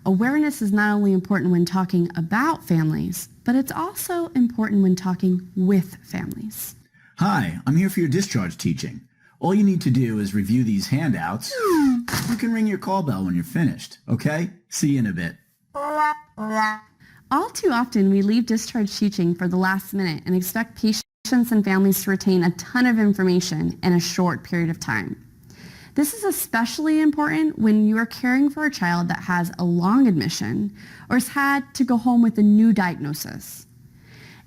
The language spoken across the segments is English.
Awareness is not only important when talking about families, but it's also important when talking with families. Hi, I'm here for your discharge teaching. All you need to do is review these handouts. You can ring your call bell when you're finished, okay? See you in a bit. All too often, we leave discharge teaching for the last minute and expect patients and families to retain a ton of information in a short period of time. This is especially important when you are caring for a child that has a long admission or has had to go home with a new diagnosis.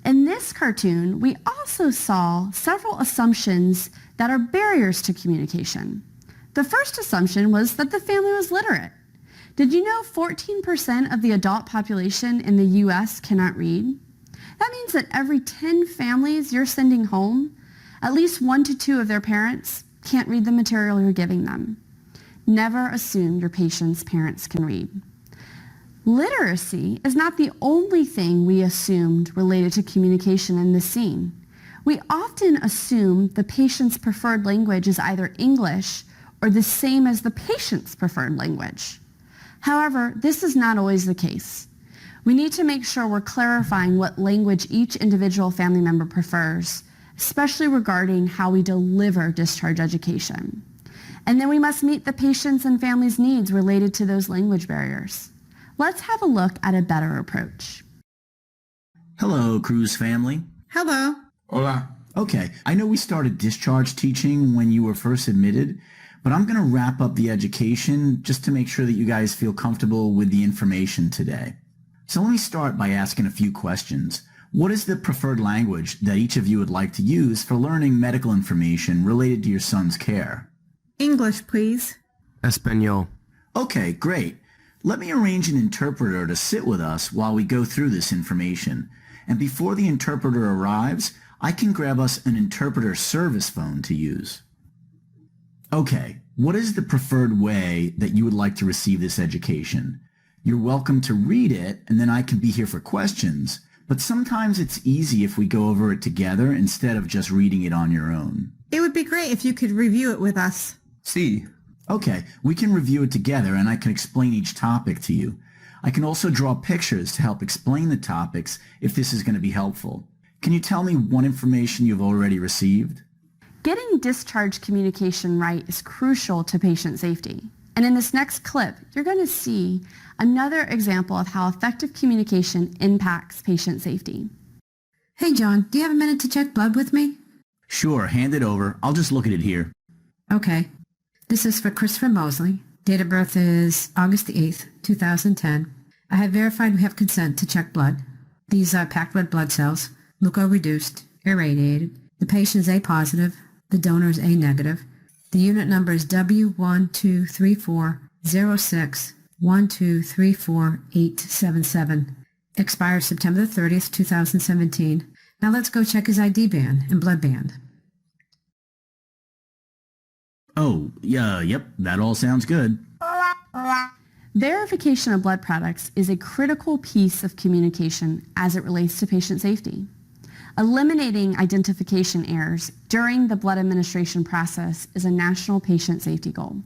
In this cartoon, we also saw several assumptions that are barriers to communication. The first assumption was that the family was literate. Did you know 14% of the adult population in the U.S. cannot read? That means that every 10 families you're sending home, at least 1 to 2 of their parents can't read the material you're giving them. Never assume your patient's parents can read. Literacy is not the only thing we assumed related to communication in this scene. We often assume the patient's preferred language is either English or the same as the patient's preferred language. However, this is not always the case. We need to make sure we're clarifying what language each individual family member prefers, especially regarding how we deliver discharge education. And then we must meet the patient's and family's needs related to those language barriers. Let's have a look at a better approach. Hello, Cruz family. Hello. Hola. Okay, I know we started discharge teaching when you were first admitted, but I'm going to wrap up the education just to make sure that you guys feel comfortable with the information today. So let me start by asking a few questions. What is the preferred language that each of you would like to use for learning medical information related to your son's care? English, please. Espanol. Okay, great. Let me arrange an interpreter to sit with us while we go through this information. And before the interpreter arrives, I can grab us an interpreter service phone to use. Okay, what is the preferred way that you would like to receive this education? You're welcome to read it, and then I can be here for questions. But sometimes it's easy if we go over it together instead of just reading it on your own. It would be great if you could review it with us. Sí. Okay, we can review it together and I can explain each topic to you. I can also draw pictures to help explain the topics if this is going to be helpful. Can you tell me what information you've already received? Getting discharge communication right is crucial to patient safety. And in this next clip, you're going to see another example of how effective communication impacts patient safety. Hey John, do you have a minute to check blood with me? Sure, hand it over. I'll just look at it here. Okay. This is for Christopher Mosley. Date of birth is August the 8th, 2010. I have verified we have consent to check blood. These are packed red blood cells, leukoreduced, irradiated. The patient is A positive. The donor is A negative. The unit number is W1234061234877. Expires September 30th, 2017. Now let's go check his ID band and blood band. Oh, yeah, yep, that all sounds good. Verification of blood products is a critical piece of communication as it relates to patient safety. Eliminating identification errors during the blood administration process is a national patient safety goal.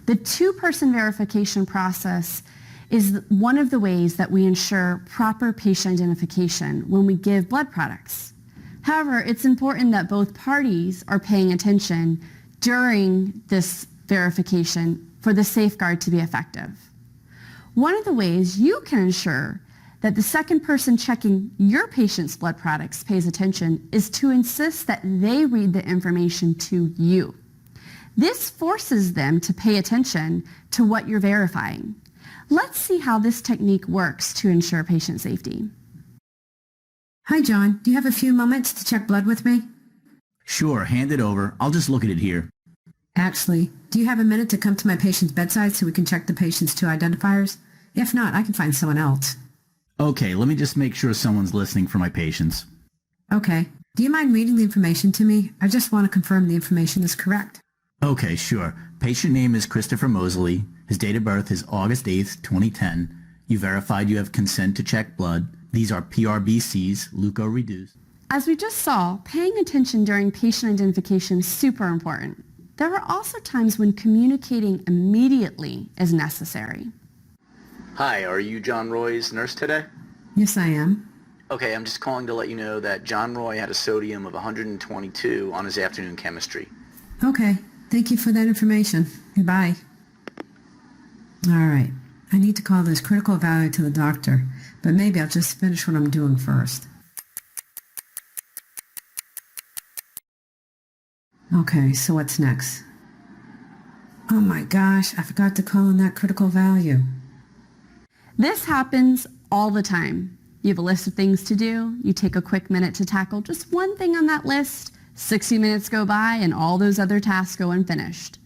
The two-person verification process is one of the ways that we ensure proper patient identification when we give blood products. However, it's important that both parties are paying attention during this verification for the safeguard to be effective. One of the ways you can ensure that the second person checking your patient's blood products pays attention is to insist that they read the information to you. This forces them to pay attention to what you're verifying. Let's see how this technique works to ensure patient safety. Hi John, do you have a few moments to check blood with me? Sure, hand it over. I'll just look at it here. Actually, do you have a minute to come to my patient's bedside so we can check the patient's two identifiers? If not, I can find someone else. Okay, let me just make sure someone's listening for my patients. Okay. Do you mind reading the information to me? I just want to confirm the information is correct. Okay, sure. Patient name is Christopher Mosley. His date of birth is August 8th, 2010. You verified you have consent to check blood. These are PRBCs, leukoreduced. As we just saw, paying attention during patient identification is super important. There are also times when communicating immediately is necessary. Hi, are you John Roy's nurse today? Yes, I am. Okay, I'm just calling to let you know that John Roy had a sodium of 122 on his afternoon chemistry. Okay, thank you for that information. Goodbye. All right, I need to call this critical value to the doctor, but maybe I'll just finish what I'm doing first. Okay, so what's next? Oh my gosh, I forgot to call in that critical value. This happens all the time. You have a list of things to do. You take a quick minute to tackle just one thing on that list. 60 minutes go by and all those other tasks go unfinished.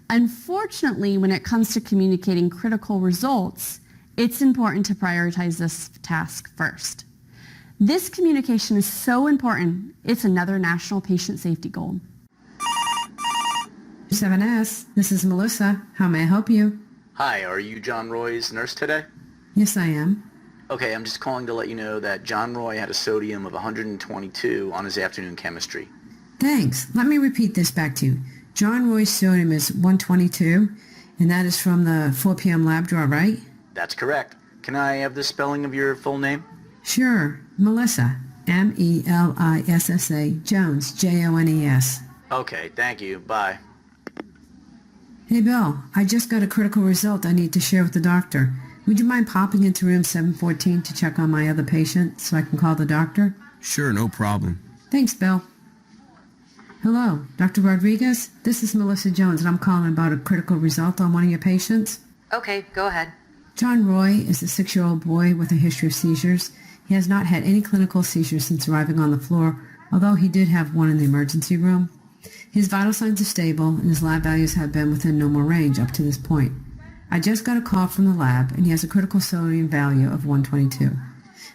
Unfortunately, when it comes to communicating critical results, it's important to prioritize this task first. This communication is so important, it's another national patient safety goal. 7S, this is Melissa. How may I help you? Hi, are you John Roy's nurse today? Yes, I am. Okay, I'm just calling to let you know that John Roy had a sodium of 122 on his afternoon chemistry. Thanks. Let me repeat this back to you. John Roy's sodium is 122, and that is from the 4 p.m. lab draw, right? That's correct. Can I have the spelling of your full name? Sure. Melissa. Melissa. Jones. Jones. Okay, thank you. Bye. Hey, Bill. I just got a critical result I need to share with the doctor. Would you mind popping into room 714 to check on my other patient so I can call the doctor? Sure, no problem. Thanks, Bill. Hello, Dr. Rodriguez. This is Melissa Jones, and I'm calling about a critical result on one of your patients. Okay, go ahead. John Roy is a 6-year-old boy with a history of seizures. He has not had any clinical seizures since arriving on the floor, although he did have one in the emergency room. His vital signs are stable, and his lab values have been within normal range up to this point. I just got a call from the lab, and he has a critical sodium value of 122.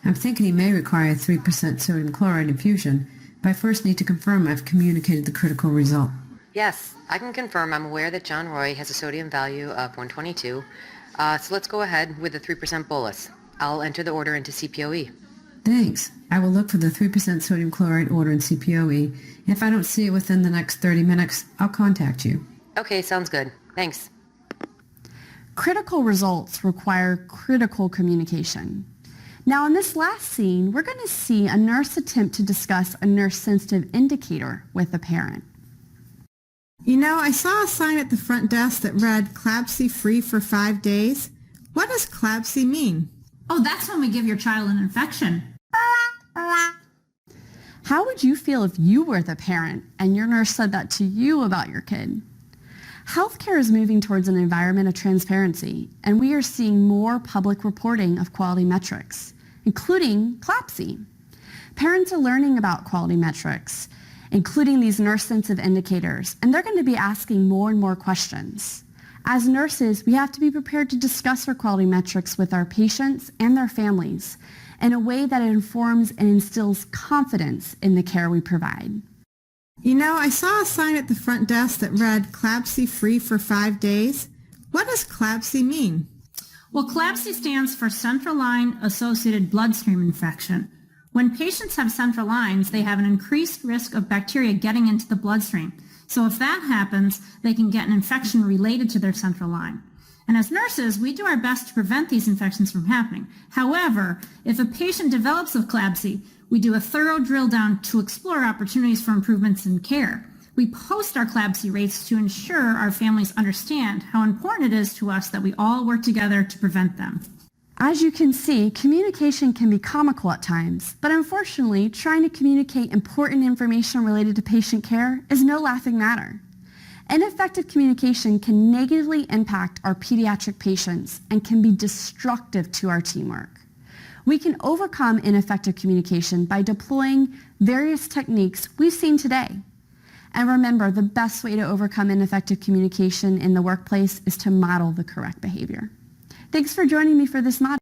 I'm thinking he may require a 3% sodium chloride infusion, but I first need to confirm I've communicated the critical result. Yes, I can confirm I'm aware that John Roy has a sodium value of 122. So let's go ahead with the 3% bolus. I'll enter the order into CPOE. Thanks. I will look for the 3% sodium chloride order in CPOE, and if I don't see it within the next 30 minutes, I'll contact you. Okay, sounds good. Thanks. Critical results require critical communication. Now in this last scene, we're going to see a nurse attempt to discuss a nurse-sensitive indicator with a parent. You know, I saw a sign at the front desk that read CLABSI free for 5 days. What does CLABSI mean? Oh, that's when we give your child an infection. How would you feel if you were the parent and your nurse said that to you about your kid? Healthcare is moving towards an environment of transparency, and we are seeing more public reporting of quality metrics, including CLABSI. Parents are learning about quality metrics, including these nurse-sensitive indicators, and they're going to be asking more and more questions. As nurses, we have to be prepared to discuss our quality metrics with our patients and their families in a way that informs and instills confidence in the care we provide. You know, I saw a sign at the front desk that read CLABSI free for 5 days. What does CLABSI mean? Well, CLABSI stands for Central Line Associated Bloodstream Infection. When patients have central lines, they have an increased risk of bacteria getting into the bloodstream. So if that happens, they can get an infection related to their central line. And as nurses, we do our best to prevent these infections from happening. However, if a patient develops of CLABSI, we do a thorough drill down to explore opportunities for improvements in care. We post our CLABSI rates to ensure our families understand how important it is to us that we all work together to prevent them. As you can see, communication can be comical at times, but unfortunately, trying to communicate important information related to patient care is no laughing matter. Ineffective communication can negatively impact our pediatric patients and can be destructive to our teamwork. We can overcome ineffective communication by deploying various techniques we've seen today. And remember, the best way to overcome ineffective communication in the workplace is to model the correct behavior. Thanks for joining me for this model.